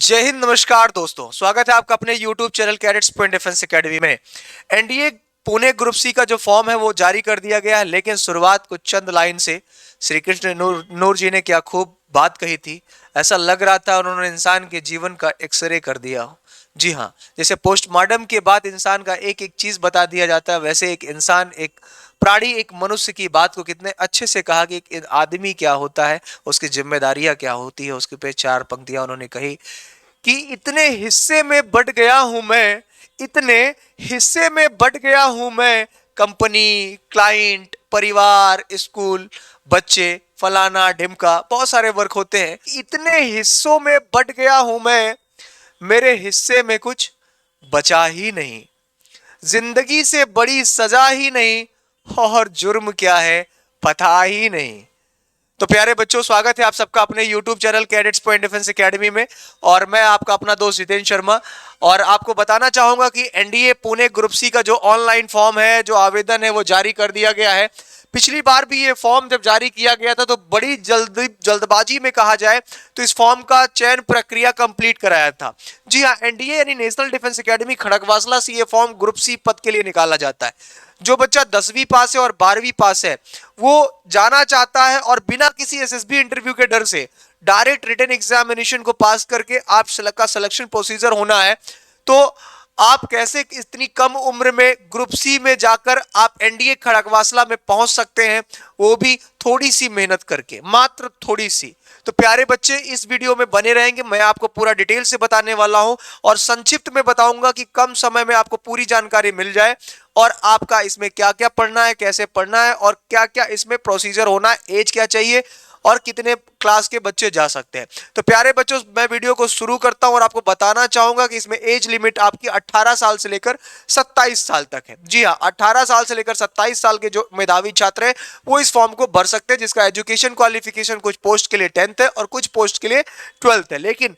जय हिंद, नमस्कार दोस्तों। स्वागत है आपका अपने YouTube channel cadets point defence academy में। एनडीए पुणे ग्रुप सी का जो फॉर्म है वो जारी कर दिया गया है, लेकिन शुरुआत कुछ चंद लाइन से श्री कृष्ण नूर जी ने क्या खूब बात कही थी। ऐसा लग रहा था उन्होंने इंसान के जीवन का एक्सरे कर दिया हो। जी हाँ, जैसे पोस्टमार्टम के बाद इंसान का एक एक चीज बता दिया जाता है, वैसे एक इंसान, एक प्राणी, एक मनुष्य की बात को कितने अच्छे से कहा कि एक आदमी क्या होता है, उसकी जिम्मेदारियां क्या होती है। उसके पे चार पंक्तियां उन्होंने कही कि इतने हिस्से में बट गया हूं मैं, इतने हिस्से में बट गया हूं मैं, कंपनी, क्लाइंट, परिवार, स्कूल, बच्चे, फलाना ढिमका, बहुत सारे वर्क होते हैं। इतने हिस्सों में बट गया हूं मैं, मेरे हिस्से में कुछ बचा ही नहीं, जिंदगी से बड़ी सजा ही नहीं, और जुर्म क्या है पता ही नहीं। तो प्यारे बच्चों, स्वागत है आप सबका अपने YouTube channel cadets point defence academy में। और मैं आपका अपना दोस्त जितेंद्र शर्मा, और आपको बताना चाहूंगा कि एनडीए पुणे ग्रुप सी का जो ऑनलाइन फॉर्म है, जो आवेदन है, वो जारी कर दिया गया है। पिछली बार भी ये फॉर्म जब जारी किया गया था तो बड़ी जल्दबाजी में कहा जाए तो इस फॉर्म का चयन प्रक्रिया कंप्लीट कराया था। जी हाँ, एनडीए यानी नेशनल डिफेंस एकेडमी खड़गवासला से ये फॉर्म ग्रुप सी पद के लिए निकाला जाता है। जो बच्चा 10वीं पास है और 12वीं पास है वो जाना चाहता है और बिना किसी एसएसबी इंटरव्यू के डर से डायरेक्ट रिटन एग्जामिनेशन को पास करके आप का सिलेक्शन प्रोसीजर होना है। तो आप कैसे इतनी कम उम्र में ग्रुप सी में जाकर आप एनडीए खड़गवासला में पहुंच सकते हैं, वो भी थोड़ी सी मेहनत करके, मात्र थोड़ी सी। तो प्यारे बच्चे, इस वीडियो में बने रहेंगे, मैं आपको पूरा डिटेल से बताने वाला हूं और संक्षिप्त में बताऊंगा कि कम समय में आपको पूरी जानकारी मिल जाए और आपका इसमें क्या क्या पढ़ना है, कैसे पढ़ना है और क्या क्या इसमें प्रोसीजर होना है, एज क्या चाहिए और कितने क्लास के बच्चे जा सकते हैं। तो प्यारे बच्चों, मैं वीडियो को शुरू करता हूं और आपको बताना चाहूंगा कि इसमें एज लिमिट आपकी 18 साल से लेकर 27 साल तक है। जी हां, 18 साल से लेकर 27 साल के जो मेधावी छात्र हैं वो इस फॉर्म को भर सकते हैं, जिसका एजुकेशन क्वालिफिकेशन कुछ पोस्ट के लिए 10th है और कुछ पोस्ट के लिए 12th है। लेकिन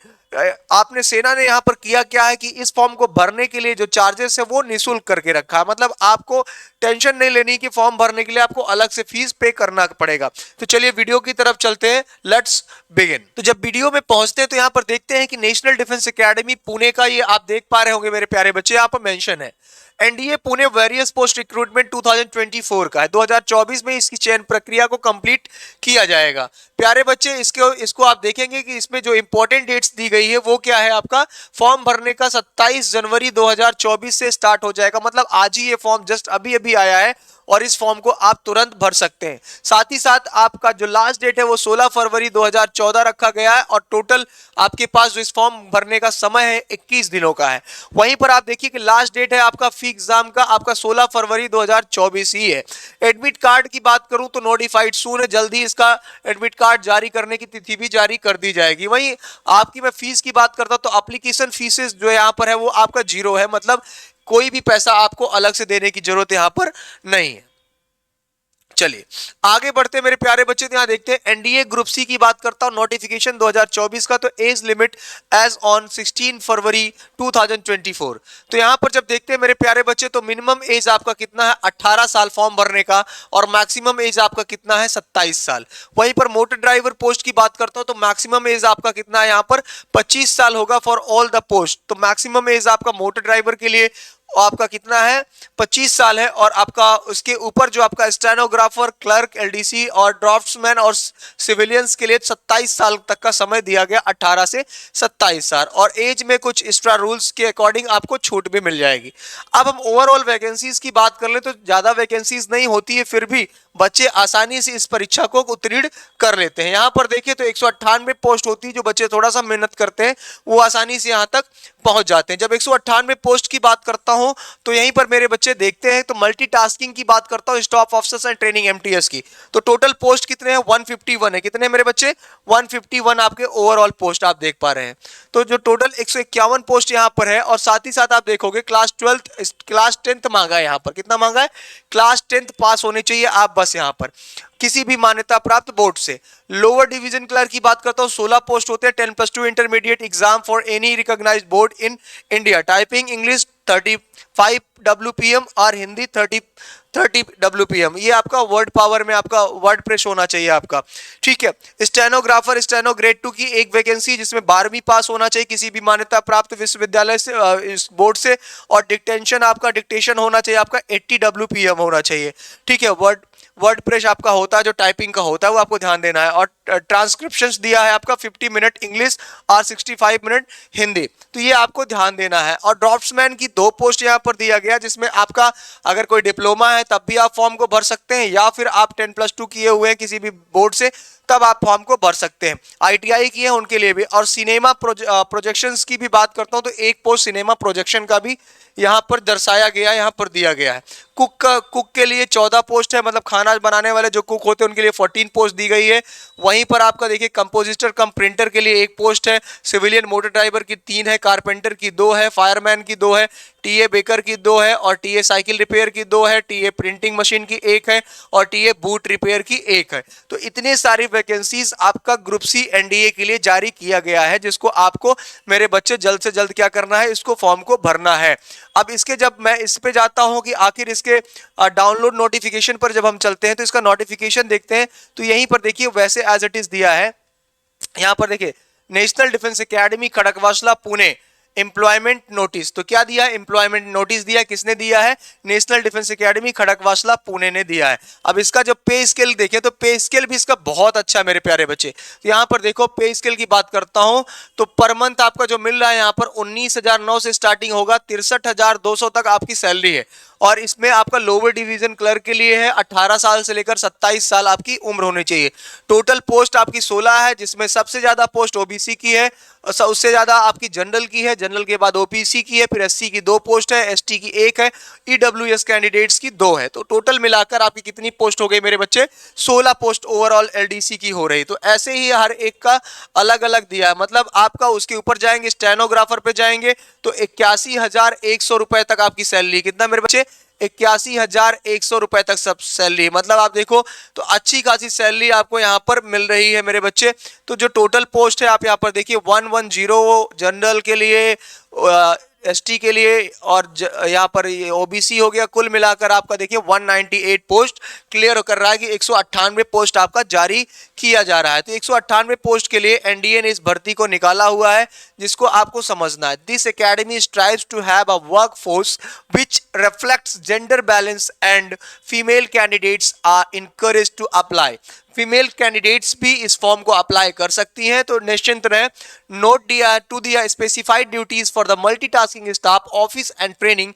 आपने सेना ने यहां पर किया क्या है कि इस फॉर्म को भरने के लिए जो चार्जेस है वो निःशुल्क करके रखा है। मतलब आपको टेंशन नहीं लेनी कि फॉर्म भरने के लिए आपको अलग से फीस पे करना पड़ेगा। तो चलिए वीडियो की तरफ चलते हैं, लेट्स बिगिन। तो जब वीडियो में पहुंचते हैं तो यहां पर देखते हैं कि नेशनल डिफेंस एकेडमी पुणे का, ये आप देख पा रहे होंगे मेरे प्यारे बच्चे, यहां पर मेंशन है NDA Pune various post recruitment 2024 का है। 2024 में इसकी चयन प्रक्रिया को कंप्लीट किया जाएगा। प्यारे बच्चे, इसको आप देखेंगे कि इसमें जो इंपॉर्टेंट डेट्स दी गई है वो क्या है। आपका फॉर्म भरने का 27 जनवरी 2024 से स्टार्ट हो जाएगा। मतलब आज ही ये फॉर्म जस्ट अभी अभी आया है और इस फॉर्म को आप तुरंत भर सकते हैं। साथ ही साथ आपका जो लास्ट डेट है वो 16 फरवरी 2014 रखा गया है और टोटल आपके पास जो इस फॉर्म भरने का समय है 21 दिनों का है। वहीं पर आप देखिए कि लास्ट डेट है आपका फी एग्जाम का, आपका 16 फरवरी 2024 ही है। एडमिट कार्ड की बात करूं तो नोटिफाइड सून है, जल्दी इसका एडमिट कार्ड जारी करने की तिथि भी जारी कर दी जाएगी। वहीं आपकी मैं फीस की बात करता हूं तो एप्लीकेशन फीसेस जो यहाँ पर है वो आपका 0 है। मतलब कोई भी पैसा आपको अलग से देने की जरूरत यहां पर नहीं है। चलिए आगे बढ़ते मेरे प्यारे बच्चे, यहां देखते हैं एनडीए ग्रुप सी की बात करता हूं, नोटिफिकेशन 2024 का। तो एज लिमिट एज ऑन 16 फरवरी 2024। तो यहां पर जब देखते हैं मेरे प्यारे बच्चे तो मिनिमम एज आपका कितना है, 18 साल फॉर्म भरने का, और मैक्सिमम एज आपका कितना है, 27 साल। वहीं पर मोटर ड्राइवर पोस्ट की बात करता हूं तो मैक्सिमम एज आपका कितना है, यहां पर 25 साल होगा फॉर ऑल द पोस्ट। तो मैक्सिमम एज आपका मोटर ड्राइवर के लिए आपका कितना है, 25 साल है। और आपका उसके ऊपर जो आपका स्टेनोग्राफर, क्लर्क, एलडीसी और ड्राफ्ट्समैन और सिविलियंस के लिए 27 साल तक का समय दिया गया, 18 से 27 साल। और एज में कुछ एक्स्ट्रा रूल्स के अकॉर्डिंग आपको छूट भी मिल जाएगी। अब हम ओवरऑल वैकेंसीज की बात कर ले तो ज्यादा वैकेंसीज नहीं होती है, फिर भी बच्चे आसानी से इस परीक्षा को उत्तीर्ण कर लेते हैं। यहां पर देखिए तो 198 पोस्ट होती है, जो बच्चे थोड़ा सा मेहनत करते हैं वो आसानी से यहां तक पहुंच जाते हैं। जब 198 पोस्ट की बात करता हूं तो यहीं पर मेरे बच्चे देखते हैं तो मल्टीटास्किंग की बात करता हूं, staff officers and training MTS की। तो टोटल पोस्ट कितने हैं, 151 है। कितने मेरे बच्चे, 151 आपके ओवरऑल पोस्ट आप देख पा रहे हैं। तो जो टोटल 151 पोस्ट यहां पर है, और साथ ही साथ आप देखोगे क्लास 10th मांगा है। यहां पर कितना मांगा है, क्लास 10th पास होनी चाहिए आप, बस बस यहाँ पर किसी भी मान्यता प्राप्त बोर्ड से। लोअर डिवीजन क्लर्क की बात करता हूँ, 16 पोस्ट होते हैं। 10+2 intermediate exam for any recognised board in India. Typing English 35 WPM और हिंदी 30 WPM। ये आपका वर्ड पावर में आपका वर्ड प्रेस होना चाहिए आपका, ठीक है। स्टेनोग्राफर स्टेनो ग्रेड 2 की एक वैकेंसी, जिसमें 12वीं पास होना चाहिए किसी भी मान्यता प्राप्त विश्वविद्यालय से, इस बोर्ड से। और डिक्टेशन आपका डिक्टेशन होना चाहिए आपका 80 WPM होना चाहिए, ठीक है। वर्ड प्रेस आपका होता है जो टाइपिंग का होता है, वो आपको ध्यान देना है। और ट्रांसक्रिप्शंस दिया है आपका 50 मिनट इंग्लिश और 65 मिनट हिंदी, तो ये आपको ध्यान देना है। और ड्राफ्ट्समैन की 2 पोस्ट यहाँ पर दिया गया, जिसमें आपका अगर कोई डिप्लोमा है तब भी आप फॉर्म को भर सकते हैं, या फिर आप 10+2 किए हुए हैं किसी भी बोर्ड से तब आप फॉर्म को भर सकते हैं। ITI किए हैं उनके लिए भी। और सिनेमा प्रोजेक्शंस की भी बात करता हूं तो एक पोस्ट सिनेमा प्रोजेक्शन का भी यहाँ पर दर्शाया गया है, यहाँ पर दिया गया है। कुक के लिए 14 पोस्ट है, मतलब खाना बनाने वाले जो कुक होते हैं उनके लिए 14 पोस्ट दी गई है। वहीं पर आपका देखिए कंपोजिटर कम प्रिंटर के लिए 1 पोस्ट है। सिविलियन मोटर ड्राइवर की 3 है, कारपेंटर की 2 है, फायरमैन की 2 है, टीए बेकर की 2 है, और टीए साइकिल रिपेयर की 2 है, टीए प्रिंटिंग मशीन की 1 है, और टीए बूट रिपेयर की 1 है। तो इतने सारी वैकेंसीज आपका ग्रुप सी एनडीए के लिए जारी किया गया है, जिसको आपको मेरे बच्चे जल्द से जल्द क्या करना है, इसको फॉर्म को भरना है। अब इसके जब मैं इस पे जाता हूं कि आखिर इसके डाउनलोड नोटिफिकेशन पर जब हम चलते हैं तो इसका नोटिफिकेशन देखते हैं, तो यहीं पर देखिए वैसे एज इट इज दिया है। यहां पर देखिए national defence academy Khadakwasla Pune employment notice, तो क्या दिया है, एम्प्लॉयमेंट नोटिस दिया है। किसने दिया है, national defence academy Khadakwasla Pune ने दिया है। अब इसका जो पे स्केल देखें तो पे स्केल भी इसका बहुत अच्छा है मेरे प्यारे बच्चे। तो यहाँ पर देखो पे स्केल की बात करता हूं तो पर मंथ आपका जो मिल रहा है यहाँ पर 19,009 से स्टार्टिंग होगा, 63,200 तक आपकी सैलरी है। और इसमें आपका लोअर डिवीजन क्लर्क के लिए है 18 साल से लेकर 27 साल आपकी उम्र होनी चाहिए। टोटल पोस्ट आपकी 16 है, जिसमें सबसे ज्यादा पोस्ट ओबीसी की है, उससे ज्यादा आपकी जनरल की है, जनरल के बाद ओपीसी की है, फिर एससी की 2 पोस्ट है, एसटी की 1 है, ईडब्ल्यूएस कैंडिडेट्स की 2 है। तो टोटल मिलाकर आपकी कितनी पोस्ट हो गई मेरे बच्चे, 16 पोस्ट ओवरऑल एलडीसी की हो रही। तो ऐसे ही हर एक का अलग अलग दिया है, मतलब आपका उसके ऊपर जाएंगे स्टेनोग्राफर पे जाएंगे तो 81,100 रुपए तक आपकी सैलरी। कितना मेरे बच्चे, 81,100 रुपए तक सब सैलरी, मतलब आप देखो तो अच्छी खासी सैलरी आपको यहाँ पर मिल रही है मेरे बच्चे। तो जो टोटल पोस्ट है आप यहाँ पर देखिए 110 जनरल के लिए, एसटी के लिए, और यहाँ पर ये ओबीसी हो गया। कुल मिलाकर आपका देखिए 198 पोस्ट क्लियर कर रहा है कि 198 पोस्ट आपका जारी किया जा रहा है। तो 198 पोस्ट के लिए एनडीए ने इस भर्ती को निकाला हुआ है, जिसको आपको समझना है। This academy strives to have a work force which reflects gender balance and female candidates are encourage to apply. Female candidates भी इस फॉर्म को अप्लाई कर सकती हैं, तो निश्चिंत रहें। नोट दिया टू दिया specified duties for the multitasking staff office and training,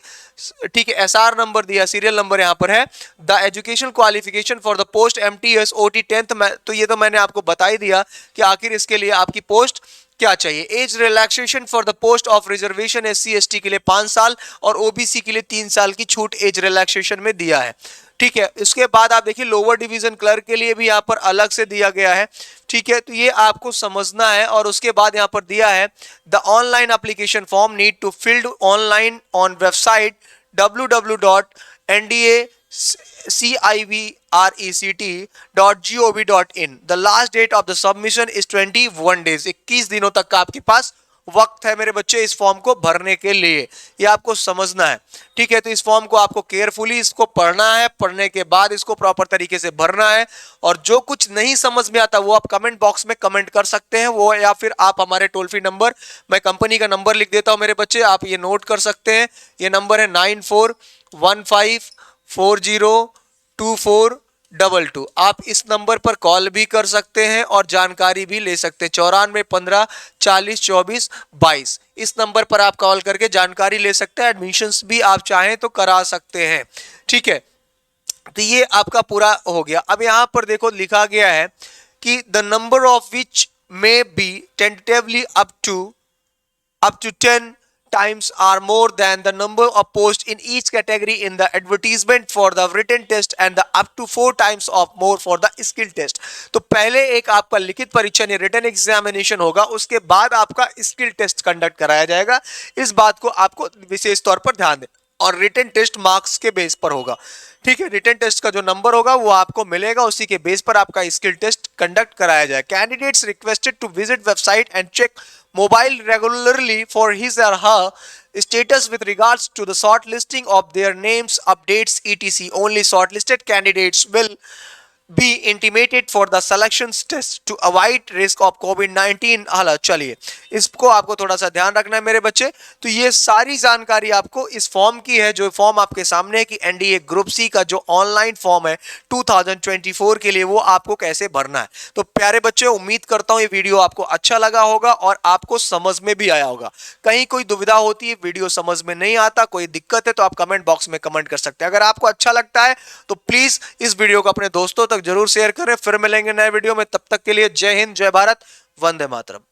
ठीक है। एसआर नंबर दिया, सीरियल नंबर यहाँ पर है। The education qualification for the post MTS OT 10th, तो ये तो मैंने आपको बता ही दिया कि आखिर इसके लिए आपकी पोस्ट क्या चाहिए। Age relaxation for the post of reservation SC ST के लिए 5 साल और ओबीसी के लिए 3 साल की छूट एज रिलैक्सेशन में दिया है, ठीक है। इसके बाद आप देखिए लोअर डिवीजन क्लर्क के लिए भी यहाँ पर अलग से दिया गया है, ठीक है। तो ये आपको समझना है। और उसके बाद यहाँ पर दिया है the online application form need to filled online on website www.ndacivrecT.gov.in। The last date of the submission is 21 days। 21 दिनों तक का आपके पास वक्त है मेरे बच्चे इस फॉर्म को भरने के लिए, ये आपको समझना है, ठीक है। तो इस फॉर्म को आपको केयरफुली इसको पढ़ना है, पढ़ने के बाद इसको प्रॉपर तरीके से भरना है। और जो कुछ नहीं समझ में आता वो आप कमेंट बॉक्स में कमेंट कर सकते हैं, वो या फिर आप हमारे टोल फ्री नंबर, मैं कंपनी का नंबर लिख देता हूं मेरे बच्चे, आप ये नोट कर सकते हैं। ये नंबर है 9415402422। आप इस नंबर पर कॉल भी कर सकते हैं और जानकारी भी ले सकते हैं। 9415402422 इस नंबर पर आप कॉल करके जानकारी ले सकते हैं। एडमिशंस भी आप चाहें तो करा सकते हैं, ठीक है। तो ये आपका पूरा हो गया। अब यहां पर देखो लिखा गया है कि the number of which may be tentatively up to 10 times are more than the number of posts in each category in the advertisement for the written test and the up to 4 times of more for the skill test। तो पहले एक आपका लिखित परीक्षा यानी written examination होगा, उसके बाद आपका स्किल टेस्ट कंडक्ट कराया जाएगा। इस बात को आपको विशेष तौर पर ध्यान दें। और रिटन टेस्ट मार्क्स के बेस पर होगा। ठीक है, रिटन टेस्ट का जो नंबर होगा वो आपको मिलेगा, उसी के बेस पर आपका स्किल टेस्ट कंडक्ट कराया जाए। Candidates requested to visit website and check mobile regularly for his or her status with regards to the shortlisting of their names, updates, etc. Only shortlisted candidates will be intimated for the selection test to avoid risk of COVID-19। हालांकि चलिए इसको आपको थोड़ा सा ध्यान रखना है मेरे बच्चे। तो ये सारी जानकारी आपको इस फॉर्म की है, जो फॉर्म आपके सामने है कि एनडीए ग्रुप सी का जो ऑनलाइन फॉर्म है 2024 के लिए, वो आपको कैसे भरना है। तो प्यारे बच्चे, उम्मीद करता हूं ये वीडियो आपको अच्छा लगा होगा और आपको समझ में भी आया होगा। कहीं कोई दुविधा होती है, वीडियो समझ में नहीं आता, कोई दिक्कत है, तो आप कमेंट बॉक्स में कमेंट कर सकते हैं। अगर आपको अच्छा लगता है तो प्लीज इस वीडियो को अपने दोस्तों तक जरूर शेयर करें। फिर मिलेंगे नए वीडियो में, तब तक के लिए जय हिंद, जय भारत, वंदे मातरम।